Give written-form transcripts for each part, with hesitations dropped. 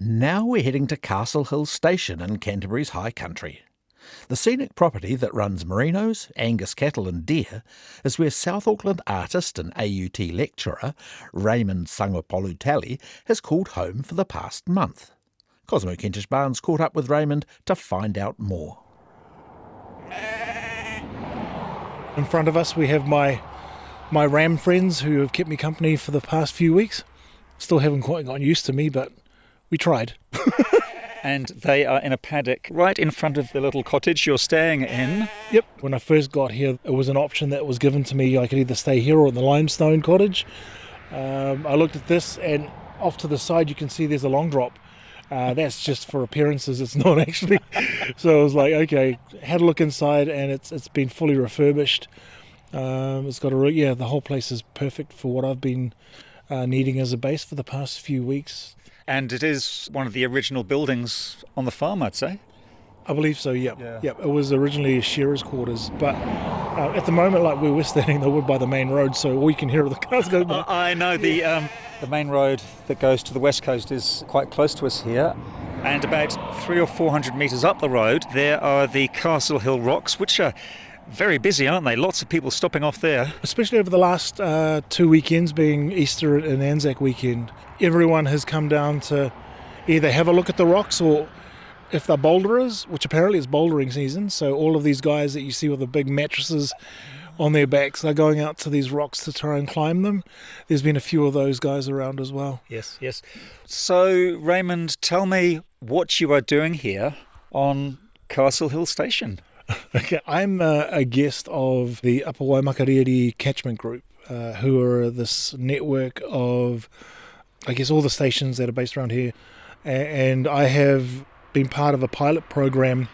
Now we're heading to Castle Hill Station in Canterbury's high country. The scenic property that runs merinos, Angus cattle and deer is where South Auckland artist and AUT lecturer Raymond Sagapolutele has called home for the past month. Cosmo Kentish Barnes caught up with Raymond to find out more. In front of us we have my ram friends who have kept me company for the past few weeks. Still haven't quite gotten used to me, but we tried. And they are in a paddock right in front of the little cottage you're staying in. Yep. When I first got here, it was an option that was given to me. I could either stay here or in the limestone cottage. I looked at this, and off to the side you can see there's a long drop. That's just for appearances, it's not actually. So I was like, okay, had a look inside, and it's been fully refurbished. It's got the whole place is perfect for what I've been needing as a base for the past few weeks. And it is one of the original buildings on the farm, I'd say. I believe so, yeah. Yep. It was originally shearers' quarters, but at the moment, like we're standing there by the main road, so all you can hear are the cars go by. I know the main road that goes to the west coast is quite close to us here. And about 300 or 400 metres up the road, there are the Castle Hill Rocks, which are very busy, aren't they? Lots of people stopping off there. Especially over the last 2 weekends, being Easter and Anzac weekend. Everyone has come down to either have a look at the rocks, or if they're boulderers, which apparently is bouldering season, so all of these guys that you see with the big mattresses on their backs, they're going out to these rocks to try and climb them. There's been a few of those guys around as well. Yes. So, Raymond, tell me what you are doing here on Castle Hill Station. Okay, I'm a guest of the Upper Waimakariri catchment group, who are this network of, I guess, all the stations that are based around here. And I have been part of a pilot program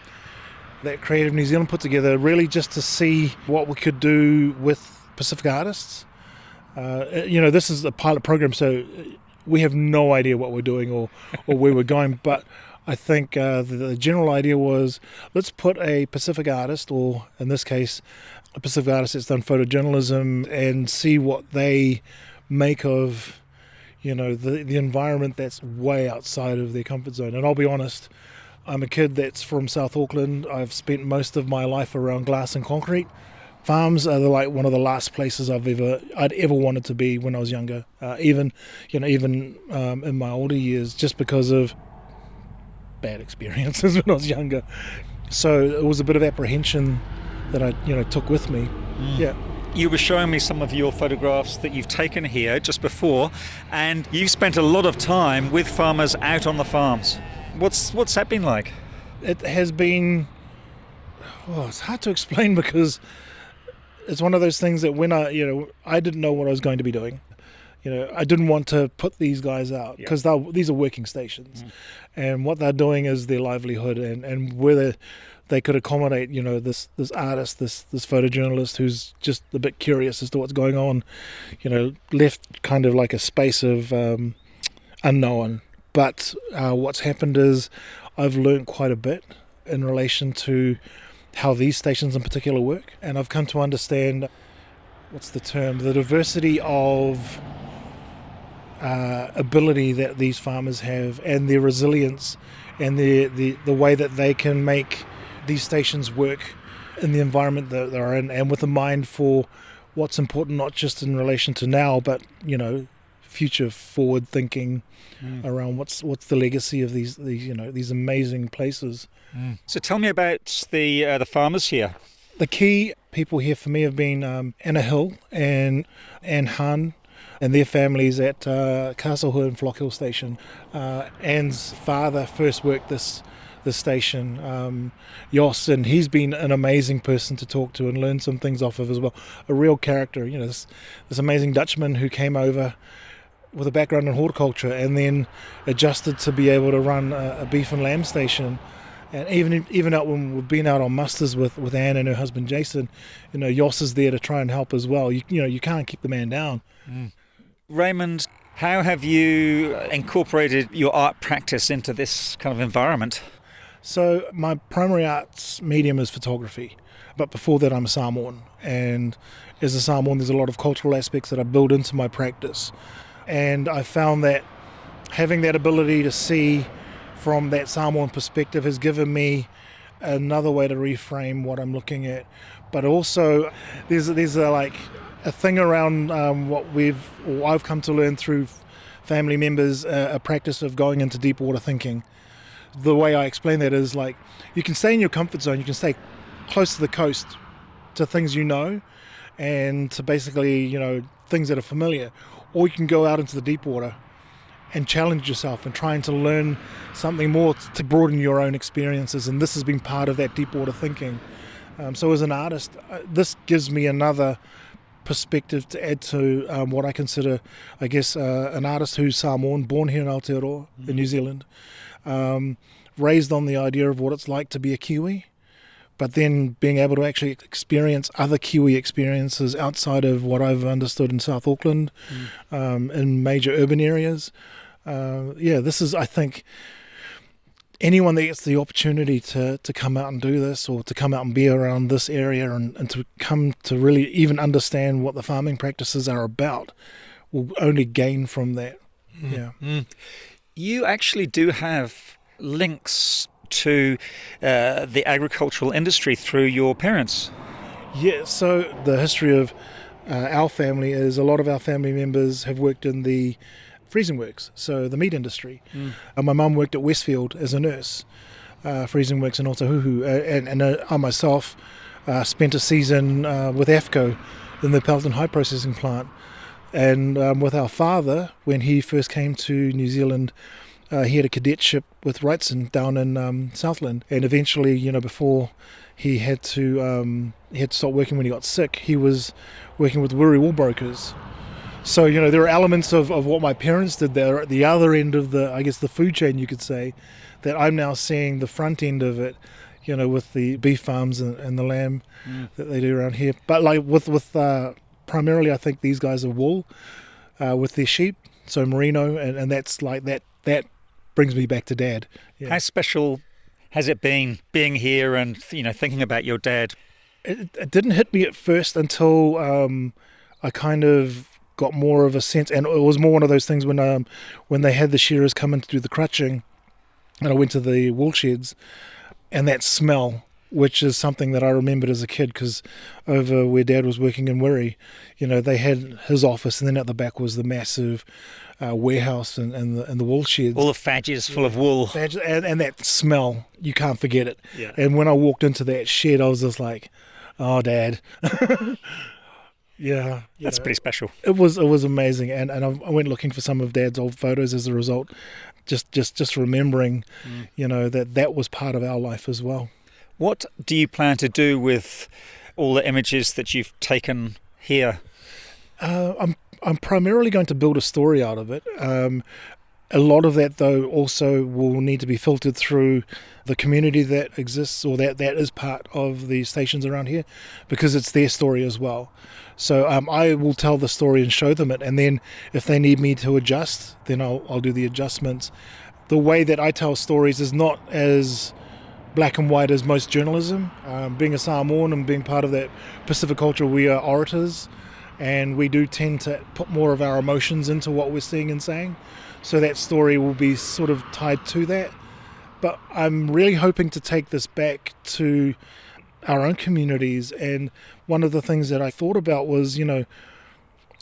that Creative New Zealand put together, really just to see what we could do with Pacific artists. This is a pilot program, so we have no idea what we're doing or where we're going, but I think the general idea was, let's put a Pacific artist, or in this case, a Pacific artist that's done photojournalism, and see what they make of, the environment that's way outside of their comfort zone. And I'll be honest, I'm a kid that's from South Auckland. I've spent most of my life around glass and concrete. Farms are like one of the last places I'd ever wanted to be when I was younger. Even in my older years, just because of bad experiences when I was younger. So it was a bit of apprehension that I took with me. Yeah. You were showing me some of your photographs that you've taken here just before, and you've spent a lot of time with farmers out on the farms. What's that been like? It has been, it's hard to explain, because it's one of those things that when I didn't know what I was going to be doing. I didn't want to put these guys out, because these are working stations, and what they're doing is their livelihood, and whether they could accommodate, this artist, this photojournalist who's just a bit curious as to what's going on, left kind of like a space of unknown. But what's happened is I've learned quite a bit in relation to how these stations in particular work, and I've come to understand, the diversity of ability that these farmers have, and their resilience, and the way that they can make these stations work in the environment that they're in, and with a mind for what's important, not just in relation to now, but future forward thinking around what's the legacy of these amazing places. So tell me about the farmers here. The key people here for me have been Anna Hill and Anne Hahn and their families at Castle Hill and Flock Hill Station. Anne's father first worked this station, Jos, and he's been an amazing person to talk to and learn some things off of as well. A real character, this amazing Dutchman who came over with a background in horticulture and then adjusted to be able to run a beef and lamb station. And even out when we've been out on musters with Anne and her husband Jason, Jos is there to try and help as well. You can't keep the man down. Raymond, how have you incorporated your art practice into this kind of environment? So my primary arts medium is photography, but before that I'm a Samoan, and as a Samoan there's a lot of cultural aspects that I build into my practice, and I found that having that ability to see from that Samoan perspective has given me another way to reframe what I'm looking at. But also, there's a thing around what I've come to learn through family members, a practice of going into deep water thinking. The way I explain that is like, you can stay in your comfort zone, you can stay close to the coast, to things you know, and to basically, things that are familiar. Or you can go out into the deep water and challenge yourself and trying to learn something more to broaden your own experiences. And this has been part of that deep water thinking. So as an artist, this gives me another perspective to add to what I consider, I guess, an artist who's Samoan, born here in Aotearoa, in New Zealand, raised on the idea of what it's like to be a Kiwi, but then being able to actually experience other Kiwi experiences outside of what I've understood in South Auckland, in major urban areas. This is, I think, anyone that gets the opportunity to come out and do this, or to come out and be around this area and to come to really even understand what the farming practices are about, will only gain from that. You actually do have links to the agricultural industry through your parents. Yeah, so the history of our family is a lot of our family members have worked in the freezing works, so the meat industry. My mum worked at Westfield as a nurse, freezing works in Otahuhu, and I myself spent a season with AFCO in the Pelton High Processing Plant. And with our father, when he first came to New Zealand, he had a cadetship with Wrightson down in Southland, and eventually, before he had to stop working when he got sick, he was working with Wiri wool brokers. So, there are elements of what my parents did there at the other end of the food chain, you could say, that I'm now seeing the front end of it, with the beef farms and the lamb that they do around here. But like with primarily, I think these guys are wool with their sheep, so merino, and that's like that brings me back to Dad. Yeah. How special has it been being here and, thinking about your dad? It didn't hit me at first until I kind of got more of a sense, and it was more one of those things when they had the shearers come in to do the crutching, and I went to the wool sheds, and that smell, which is something that I remembered as a kid, because over where Dad was working in Wiri, they had his office, and then at the back was the massive warehouse and the wool sheds. All the fadges full of wool. And that smell, you can't forget it. Yeah. And when I walked into that shed, I was just like, oh, Dad. Yeah, that's pretty special. It was amazing, and I went looking for some of Dad's old photos as a result, just remembering, that was part of our life as well. What do you plan to do with all the images that you've taken here? I'm primarily going to build a story out of it. A lot of that, though, also will need to be filtered through the community that exists, or that is part of the stations around here, because it's their story as well. So I will tell the story and show them it, and then if they need me to adjust, then I'll do the adjustments. The way that I tell stories is not as black and white as most journalism. Being a Samoan and being part of that Pacific culture, we are orators, and we do tend to put more of our emotions into what we're seeing and saying. So that story will be sort of tied to that. But I'm really hoping to take this back to our own communities. And one of the things that I thought about was,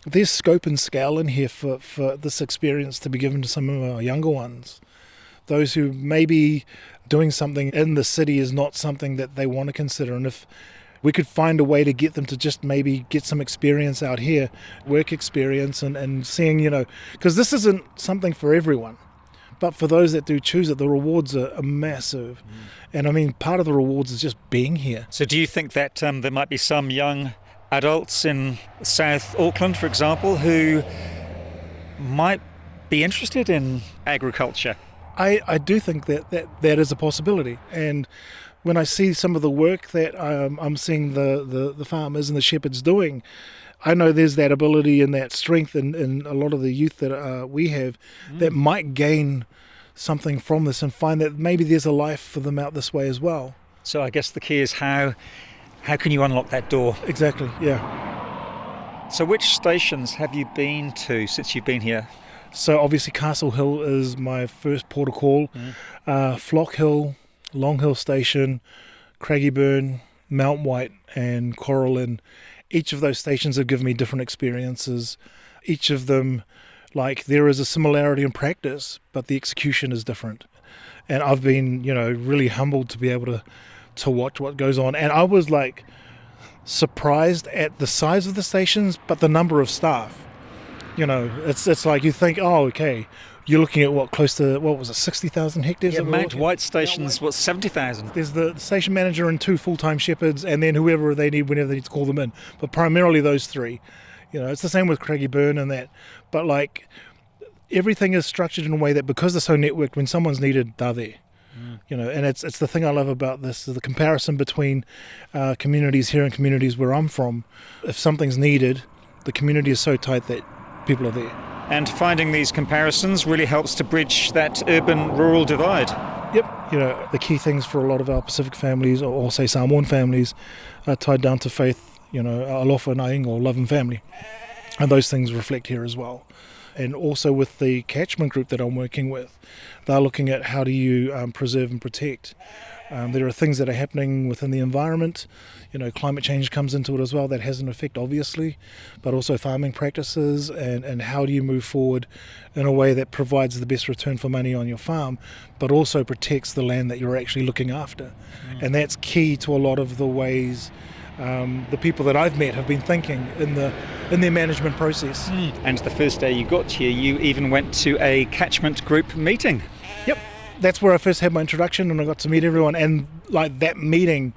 there's scope and scale in here for this experience to be given to some of our younger ones. Those who maybe doing something in the city is not something that they want to consider. And if we could find a way to get them to just maybe get some experience out here, work experience, and seeing, because this isn't something for everyone. But for those that do choose it, the rewards are massive. And I mean, part of the rewards is just being here. So do you think that there might be some young adults in South Auckland, for example, who might be interested in agriculture? I do think that is a possibility. And when I see some of the work that I'm seeing the farmers and the shepherds doing, I know there's that ability and that strength in a lot of the youth that we have that might gain something from this and find that maybe there's a life for them out this way as well. So I guess the key is how can you unlock that door? Exactly, yeah. So which stations have you been to since you've been here? So obviously Castle Hill is my first port of call. Flock Hill, Long Hill Station, Craigieburn, Mount White and Coralin. Each of those stations have given me different experiences. Each of them, like, there is a similarity in practice, but the execution is different. And I've been, really humbled to be able to watch what goes on. And I was like surprised at the size of the stations, but the number of staff. It's like you think, oh, okay, you're looking at close to 60,000 hectares? Yeah, Mount White Station's 70,000. There's the station manager and 2 full-time shepherds, and then whoever they need whenever they need to call them in. But primarily those 3. It's the same with Craigieburn and that. But like, everything is structured in a way that because they're so networked, when someone's needed, they're there. And it's the thing I love about this, the comparison between communities here and communities where I'm from. If something's needed, the community is so tight that people are there. And finding these comparisons really helps to bridge that urban-rural divide. Yep. The key things for a lot of our Pacific families, or say Samoan families, are tied down to faith, alofa naing, or love and family. And those things reflect here as well. And also with the catchment group that I'm working with, they're looking at how do you preserve and protect. There are things that are happening within the environment. Climate change comes into it as well. That has an effect, obviously, but also farming practices and how do you move forward in a way that provides the best return for money on your farm, but also protects the land that you're actually looking after. And that's key to a lot of the ways the people that I've met have been thinking in their management process. And the first day you got here, you even went to a catchment group meeting. Yep. That's where I first had my introduction, and I got to meet everyone. And like that meeting,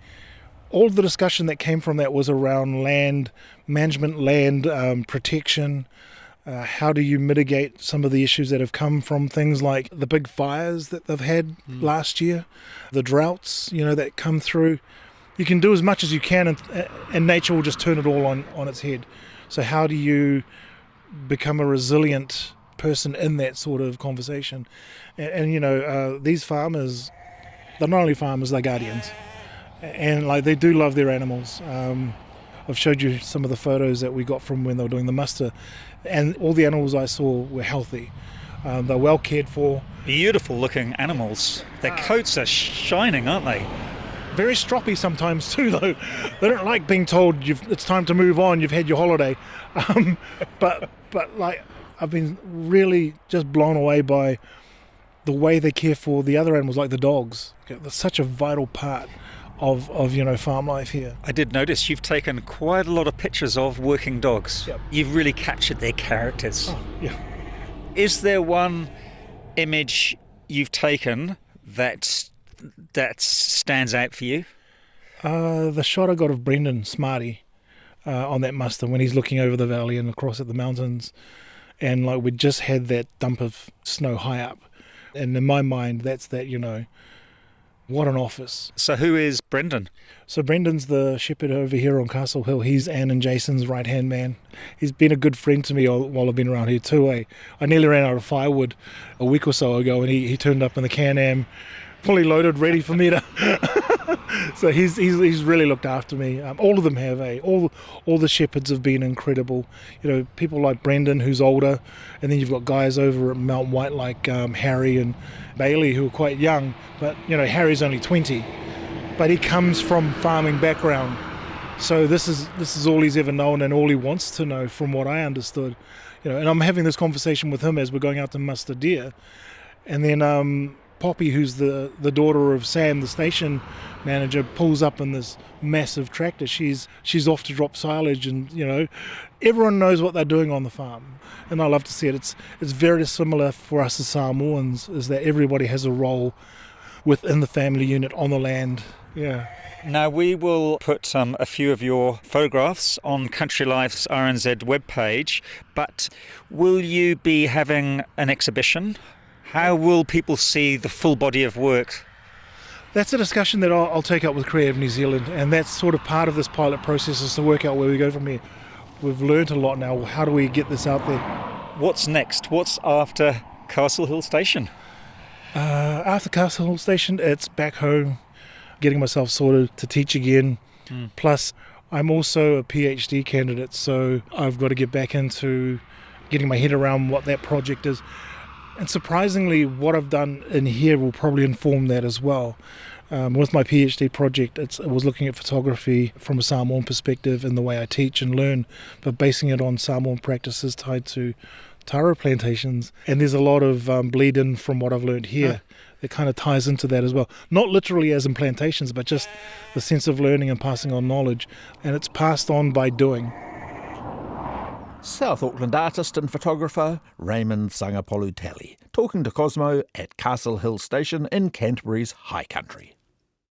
all the discussion that came from that was around land management, land protection. How do you mitigate some of the issues that have come from things like the big fires that they've had last year, the droughts, that come through. You can do as much as you can, and nature will just turn it all on its head. So how do you become a resilient person in that sort of conversation? And these farmers, they're not only farmers, they're guardians. And like, they do love their animals. I've showed you some of the photos that we got from when they were doing the muster, and all the animals I saw were healthy. They're well cared for. Beautiful looking animals. Their coats are shining, aren't they? Very stroppy sometimes too, though. They don't like being told it's time to move on, you've had your holiday. But like, I've been really just blown away by the way they care for the other animals, like the dogs. They're such a vital part of farm life here. I did notice you've taken quite a lot of pictures of working dogs. Yep. You've really captured their characters. Oh, yeah. Is there one image you've taken that stands out for you? The shot I got of Brendan Smarty on that muster when he's looking over the valley and across at the mountains, and like we just had that dump of snow high up, and in my mind that's that, what an office. So who is Brendan? So Brendan's the shepherd over here on Castle Hill. He's Anne and Jason's right hand man. He's been a good friend to me while I've been around here too. I nearly ran out of firewood a week or so ago, and he turned up in the Can-Am fully loaded, ready for me to so he's really looked after me. All of them have. All the shepherds have been incredible. People like Brendan, who's older, and then you've got guys over at Mount White like Harry and Bailey, who are quite young, but Harry's only 20, but he comes from farming background, so this is all he's ever known and all he wants to know, from what I understood. And I'm having this conversation with him as we're going out to muster deer, and then Poppy, who's the daughter of Sam, the station manager, pulls up in this massive tractor. She's off to drop silage, and everyone knows what they're doing on the farm, and I love to see it. It's very similar for us as Samoans, is that everybody has a role within the family unit on the land. Yeah. Now we will put a few of your photographs on Country Life's RNZ webpage, but will you be having an exhibition? How will people see the full body of work? That's a discussion that I'll take up with Creative New Zealand, and that's sort of part of this pilot process, is to work out where we go from here. We've learnt a lot now. How do we get this out there? What's next? What's after Castle Hill Station? After Castle Hill Station, it's back home, getting myself sorted to teach again. Plus, I'm also a PhD candidate, so I've got to get back into getting my head around what that project is. And surprisingly, what I've done in here will probably inform that as well. With my PhD project, it was looking at photography from a Samoan perspective in the way I teach and learn, but basing it on Samoan practices tied to taro plantations. And there's a lot of bleed in from what I've learned here that kind of ties into that as well. Not literally as in plantations, but just the sense of learning and passing on knowledge. And it's passed on by doing. South Auckland artist and photographer Raymond Sagapolutele talking to Cosmo at Castle Hill Station in Canterbury's High Country.